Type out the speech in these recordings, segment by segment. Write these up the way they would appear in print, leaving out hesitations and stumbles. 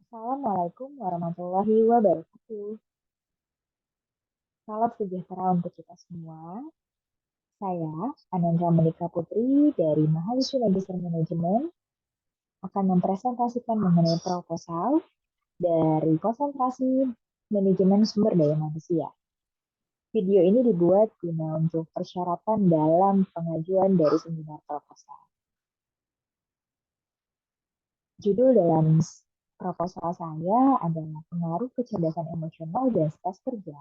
Assalamualaikum warahmatullahi wabarakatuh. Salam sejahtera untuk kita semua. Saya, Anandra Menika Putri dari Mahasiswa Magister Manajemen akan mempresentasikan mengenai proposal dari konsentrasi manajemen sumber daya manusia. Video ini dibuat guna untuk persyaratan dalam pengajuan dari seminar proposal. Judul dalam proposal saya adalah pengaruh kecerdasan emosional dan stres kerja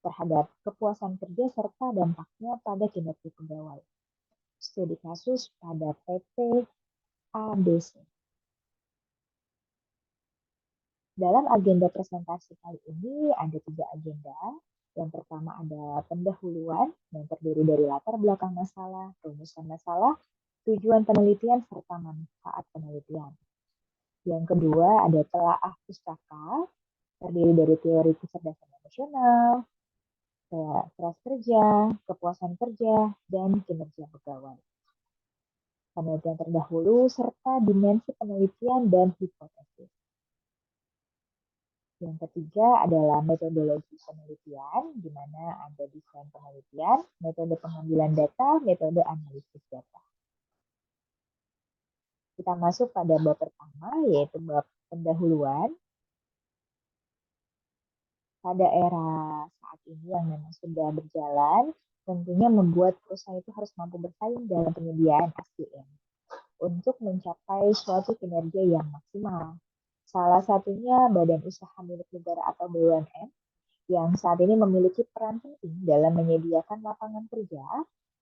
terhadap kepuasan kerja serta dampaknya pada kinerja pegawai. Studi kasus pada PT ABC. Dalam agenda presentasi kali ini ada 3 agenda. Yang pertama ada pendahuluan yang terdiri dari latar belakang masalah, rumusan masalah, tujuan penelitian, serta manfaat penelitian. Yang kedua ada telaah pustaka, terdiri dari teori kecerdasan emosional, stres kerja, kepuasan kerja, dan kinerja pegawai. Penelitian terdahulu serta dimensi penelitian dan hipotesis. Yang ketiga adalah metodologi penelitian, di mana ada desain penelitian, metode pengambilan data, metode analisis data. Kita masuk pada bab pertama, yaitu bab pendahuluan. Pada era saat ini yang memang sudah berjalan, tentunya membuat perusahaan itu harus mampu bersaing dalam penyediaan SDM untuk mencapai suatu kinerja yang maksimal. Salah satunya Badan Usaha Milik Negara atau BUMN yang saat ini memiliki peran penting dalam menyediakan lapangan kerja,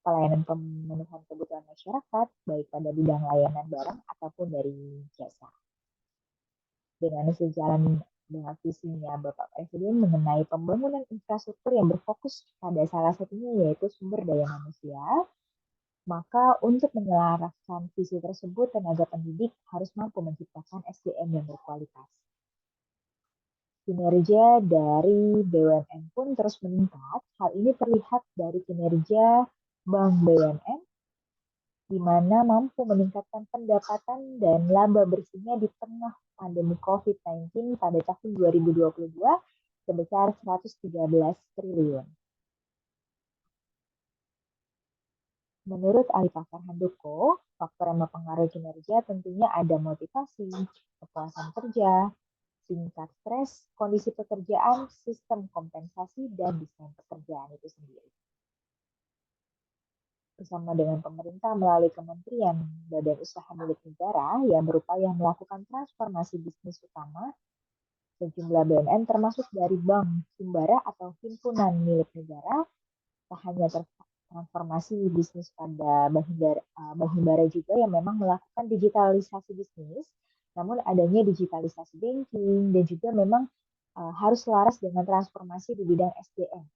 pelayanan pemenuhan kebutuhan masyarakat, baik pada bidang layanan barang ataupun dari jasa. Dengan sejalan dengan visinya Bapak Presiden mengenai pembangunan infrastruktur yang berfokus pada salah satunya yaitu sumber daya manusia, maka untuk menyelaraskan visi tersebut, tenaga pendidik harus mampu menciptakan SDM yang berkualitas. Kinerja dari BUMN pun terus meningkat. Hal ini terlihat dari kinerja Bank BUMN, di mana mampu meningkatkan pendapatan dan laba bersihnya di tengah pandemi COVID-19 pada tahun 2022 sebesar 113 triliun. Menurut ahli pasar Handoko, faktor yang mempengaruhi kinerja tentunya ada motivasi, kepuasan kerja, tingkat stres, kondisi pekerjaan, sistem kompensasi, dan desain pekerjaan itu sendiri. Bersama dengan pemerintah melalui Kementerian Badan Usaha Milik Negara yang berupaya melakukan transformasi bisnis utama, sejumlah BUMN termasuk dari bank, himbara atau himpunan milik negara, tak hanya transformasi bisnis pada bank himbara juga yang memang melakukan digitalisasi bisnis, namun adanya digitalisasi banking dan juga memang harus selaras dengan transformasi di bidang SDM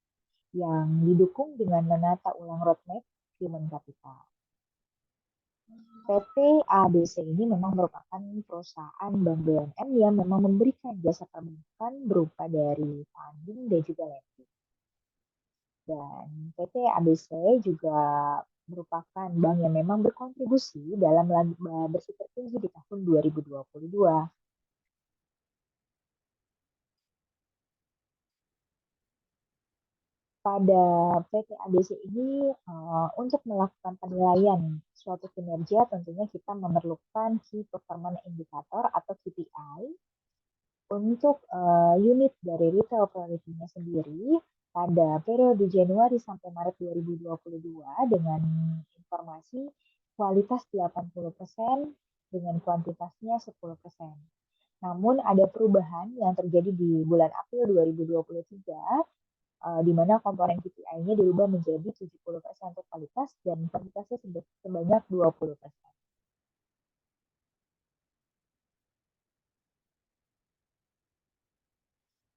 yang didukung dengan menata ulang roadmap human capital. PT ABC ini memang merupakan perusahaan bank BUMN yang memang memberikan jasa perbankan berupa dari funding dan juga lending. Dan PT ABC juga merupakan bank yang memang berkontribusi dalam laba bersih tertinggi di tahun 2022. Pada PT ABC ini untuk melakukan penilaian suatu kinerja tentunya kita memerlukan Key Performance Indicator atau KPI. Untuk unit dari retail priority-nya sendiri pada periode Januari sampai Maret 2022 dengan informasi kualitas 80% dengan kuantitasnya 10%. Namun ada perubahan yang terjadi di bulan April 2023 di mana komponen KPI-nya dirubah menjadi 70% untuk kualitas dan kuantitasnya sebanyak 20%.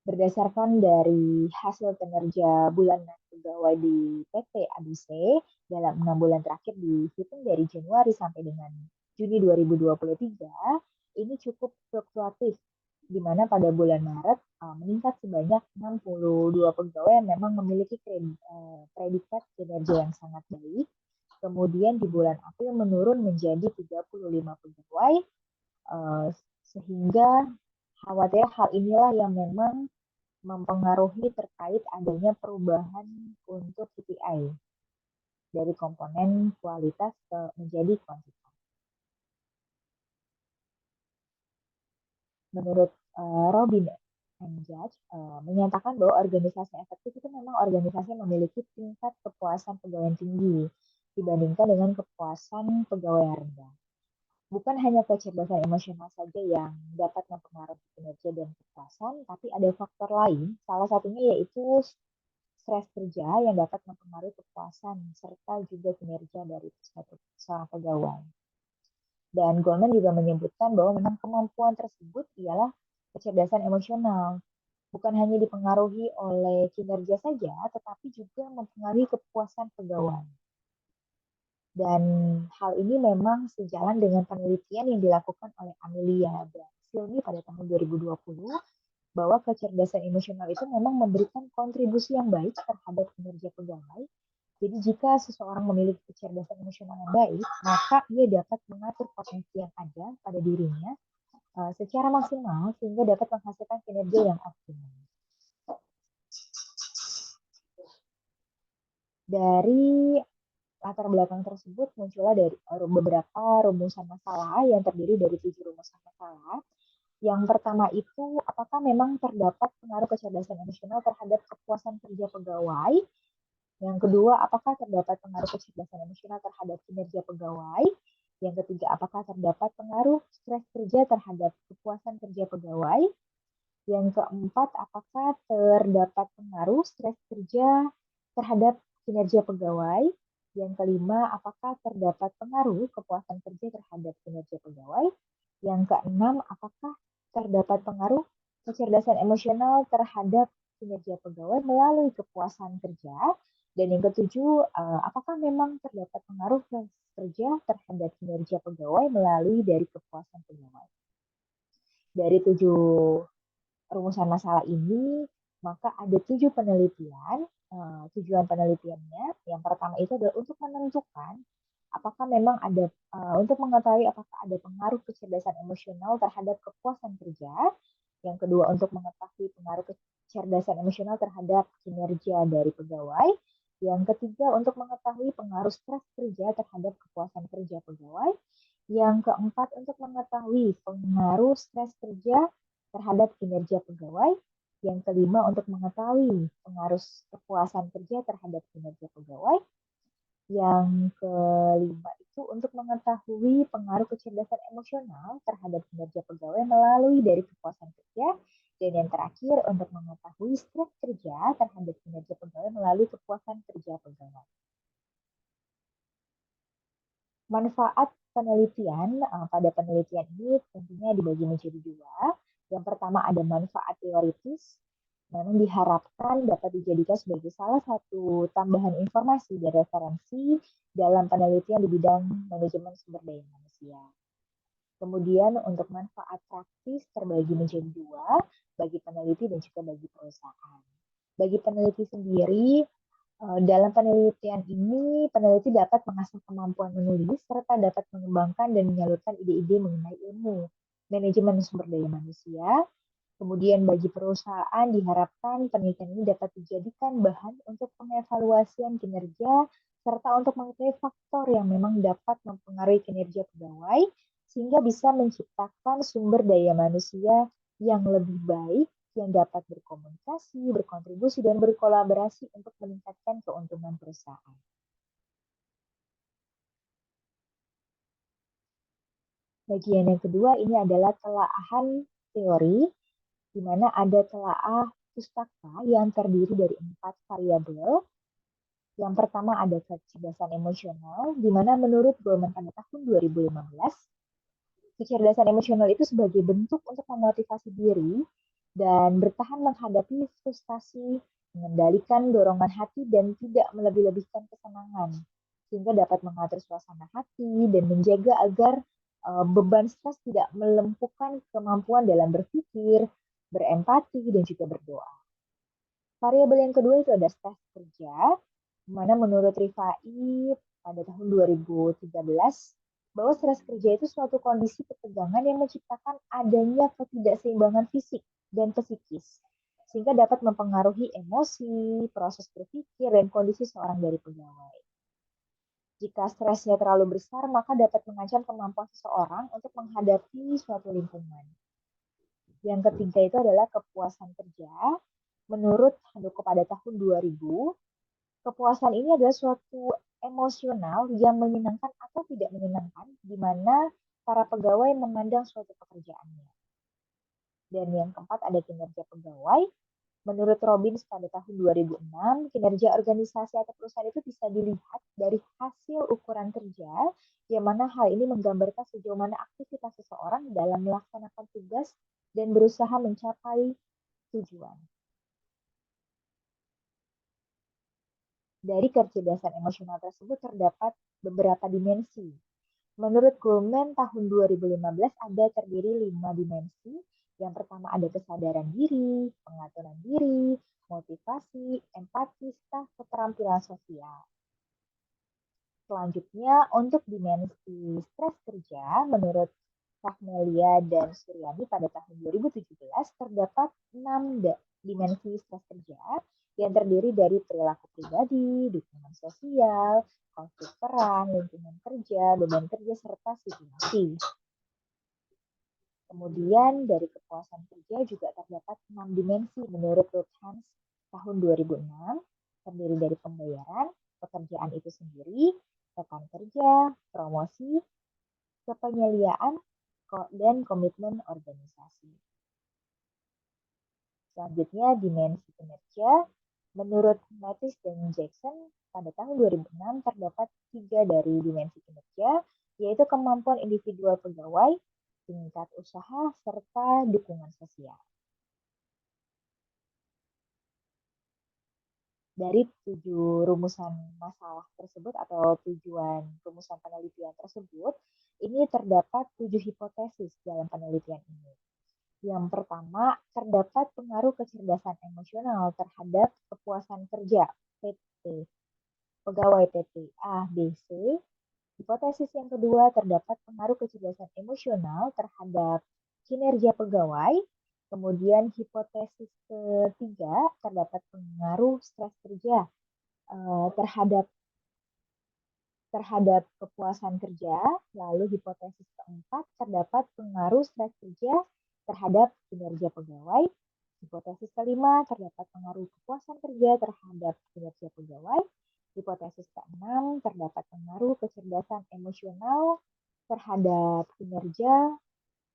Berdasarkan dari hasil kinerja bulanan pegawai di PT ABC dalam 6 bulan terakhir dihitung dari Januari sampai dengan Juni 2023, ini cukup fluktuatif, di mana pada bulan Maret meningkat sebanyak 62 pegawai yang memang memiliki predikat kinerja yang sangat baik. Kemudian di bulan April menurun menjadi 35 pegawai, sehingga Khawatir hal inilah yang memang mempengaruhi terkait adanya perubahan untuk KPI dari komponen kualitas menjadi kuantitas. Menurut Robin and Judge menyatakan bahwa organisasi efektif itu memang organisasi yang memiliki tingkat kepuasan pegawai yang tinggi dibandingkan dengan kepuasan pegawai yang rendah. Bukan hanya kecerdasan emosional saja yang dapat mempengaruhi kinerja dan kepuasan, tapi ada faktor lain. Salah satunya yaitu stres kerja yang dapat mempengaruhi kepuasan serta juga kinerja dari seorang pegawai. Dan Goldman juga menyebutkan bahwa memang kemampuan tersebut ialah kecerdasan emosional. Bukan hanya dipengaruhi oleh kinerja saja, tetapi juga mempengaruhi kepuasan pegawai. Dan hal ini memang sejalan dengan penelitian yang dilakukan oleh Amelia dan Silmi pada tahun 2020 bahwa kecerdasan emosional itu memang memberikan kontribusi yang baik terhadap kinerja pegawai. Jadi jika seseorang memiliki kecerdasan emosional yang baik, maka ia dapat mengatur potensi yang ada pada dirinya secara maksimal sehingga dapat menghasilkan kinerja yang optimal. Dari latar belakang tersebut muncullah dari beberapa rumusan masalah yang terdiri dari 7 rumusan masalah. Yang pertama itu, apakah memang terdapat pengaruh kecerdasan emosional terhadap kepuasan kerja pegawai? Yang kedua, apakah terdapat pengaruh kecerdasan emosional terhadap kinerja pegawai? Yang ketiga, apakah terdapat pengaruh stres kerja terhadap kepuasan kerja pegawai? Yang keempat, apakah terdapat pengaruh stres kerja terhadap kinerja pegawai? Yang kelima, apakah terdapat pengaruh kepuasan kerja terhadap kinerja pegawai? Yang keenam, apakah terdapat pengaruh kecerdasan emosional terhadap kinerja pegawai melalui kepuasan kerja? Dan yang ketujuh, apakah memang terdapat pengaruh kerja terhadap kinerja pegawai melalui dari kepuasan pegawai? Dari 7 rumusan masalah ini, maka ada 7 penelitian. Tujuan penelitiannya, yang pertama itu adalah untuk menentukan apakah memang ada, untuk mengetahui apakah ada pengaruh kecerdasan emosional terhadap kepuasan kerja. Yang kedua, untuk mengetahui pengaruh kecerdasan emosional terhadap kinerja dari pegawai. Yang ketiga, untuk mengetahui pengaruh stres kerja terhadap kepuasan kerja pegawai. Yang keempat, untuk mengetahui pengaruh stres kerja terhadap kinerja pegawai. Yang kelima, untuk mengetahui pengaruh kepuasan kerja terhadap kinerja pegawai. Yang kelima itu untuk mengetahui pengaruh kecerdasan emosional terhadap kinerja pegawai melalui dari kepuasan kerja. Dan yang terakhir untuk mengetahui stres kerja terhadap kinerja pegawai melalui kepuasan kerja pegawai. Manfaat penelitian pada penelitian ini tentunya dibagi menjadi dua. Yang pertama ada manfaat teoritis, memang diharapkan dapat dijadikan sebagai salah satu tambahan informasi dan referensi dalam penelitian di bidang manajemen sumber daya manusia. Kemudian untuk manfaat praktis terbagi menjadi dua, bagi peneliti dan juga bagi perusahaan. Bagi peneliti sendiri, dalam penelitian ini, peneliti dapat mengasah kemampuan menulis serta dapat mengembangkan dan menyalurkan ide-ide mengenai ilmu manajemen sumber daya manusia. Kemudian bagi perusahaan diharapkan penelitian ini dapat dijadikan bahan untuk pengevaluasian kinerja serta untuk mengetahui faktor yang memang dapat mempengaruhi kinerja pegawai sehingga bisa menciptakan sumber daya manusia yang lebih baik yang dapat berkomunikasi, berkontribusi, dan berkolaborasi untuk meningkatkan keuntungan perusahaan. Bagian yang kedua ini adalah telaahan teori, di mana ada telaah pustaka yang terdiri dari 4 variabel. Yang pertama ada kecerdasan emosional, di mana menurut Goleman pada tahun 2015, kecerdasan emosional itu sebagai bentuk untuk memotivasi diri dan bertahan menghadapi frustasi, mengendalikan dorongan hati dan tidak melebih-lebihkan kesenangan, sehingga dapat mengatur suasana hati dan menjaga agar beban stres tidak melumpuhkan kemampuan dalam berpikir, berempati, dan juga berdoa. Variabel yang kedua itu ada stres kerja, di mana menurut Rifai pada tahun 2013 bahwa stres kerja itu suatu kondisi ketegangan yang menciptakan adanya ketidakseimbangan fisik dan psikis, sehingga dapat mempengaruhi emosi, proses berpikir, dan kondisi seorang dari pegawai. Jika stresnya terlalu besar, maka dapat mengancam kemampuan seseorang untuk menghadapi suatu lingkungan. Yang ketiga itu adalah kepuasan kerja. Menurut Handoko pada tahun 2000, kepuasan ini adalah suatu emosional yang menyenangkan atau tidak menyenangkan, di mana para pegawai memandang suatu pekerjaannya. Dan yang keempat ada kinerja pegawai. Menurut Robbins pada tahun 2006, kinerja organisasi atau perusahaan itu bisa dilihat dari hasil ukuran kerja, yang mana hal ini menggambarkan sejauh mana aktivitas seseorang dalam melaksanakan tugas dan berusaha mencapai tujuan. Dari kecerdasan emosional tersebut terdapat beberapa dimensi. Menurut Goleman tahun 2015 ada terdiri 5 dimensi. Yang pertama ada kesadaran diri, pengaturan diri, motivasi, empati, serta keterampilan sosial. Selanjutnya untuk dimensi stres kerja, menurut Rahmelia dan Suryani pada tahun 2017 terdapat 6 dimensi stres kerja yang terdiri dari perilaku pribadi, dukungan sosial, konflik peran, lingkungan kerja, beban kerja, serta situasi. Kemudian dari kepuasan kerja juga terdapat 6 dimensi menurut Luthans tahun 2006, terdiri dari pembayaran, pekerjaan itu sendiri, rekan kerja, promosi, kepenyediaan, dan komitmen organisasi. Selanjutnya, dimensi kinerja. Menurut Mattis dan Jackson, pada tahun 2006 terdapat 3 dari dimensi kinerja, yaitu kemampuan individual pegawai, tingkat usaha, serta dukungan sosial. Dari 7 rumusan masalah tersebut atau tujuan rumusan penelitian tersebut, ini terdapat 7 hipotesis dalam penelitian ini. Yang pertama, terdapat pengaruh kecerdasan emosional terhadap kepuasan kerja PT, pegawai PT A, B, C. Hipotesis yang kedua, terdapat pengaruh kecerdasan emosional terhadap kinerja pegawai. Kemudian hipotesis ketiga, terdapat pengaruh stres kerja terhadap kepuasan kerja. Lalu hipotesis keempat, terdapat pengaruh stres kerja terhadap kinerja pegawai. Hipotesis kelima, terdapat pengaruh kepuasan kerja terhadap kinerja pegawai. Hipotesis keenam, terdapat pengaruh kecerdasan emosional terhadap kinerja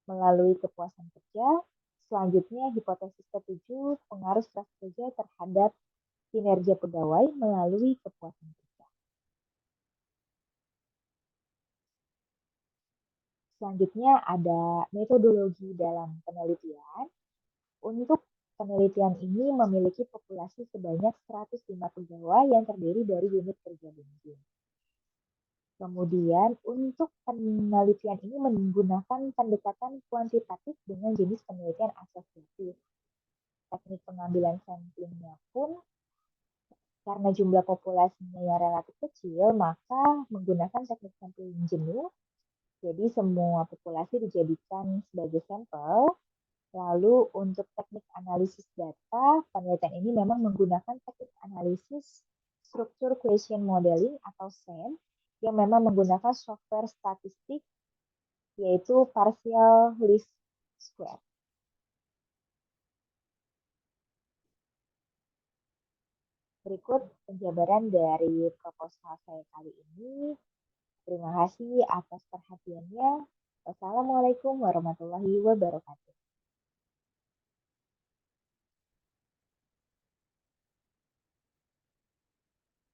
melalui kepuasan kerja. Selanjutnya, hipotesis ketujuh, pengaruh stres kerja terhadap kinerja pegawai melalui kepuasan kerja. Selanjutnya ada metodologi dalam penelitian. Untuk penelitian ini memiliki populasi sebanyak 105 pegawai yang terdiri dari unit kerja Binjin. Kemudian untuk penelitian ini menggunakan pendekatan kuantitatif dengan jenis penelitian asosiatif. Teknik pengambilan samplingnya pun karena jumlah populasinya yang relatif kecil, maka menggunakan teknik sampling jenuh. Jadi semua populasi dijadikan sebagai sampel. Lalu untuk teknik analisis data, penelitian ini memang menggunakan teknik analisis struktur question modeling atau SEM yang memang menggunakan software statistik yaitu partial least square. Berikut penjabaran dari proposal saya kali ini. Terima kasih atas perhatiannya. Wassalamualaikum warahmatullahi wabarakatuh.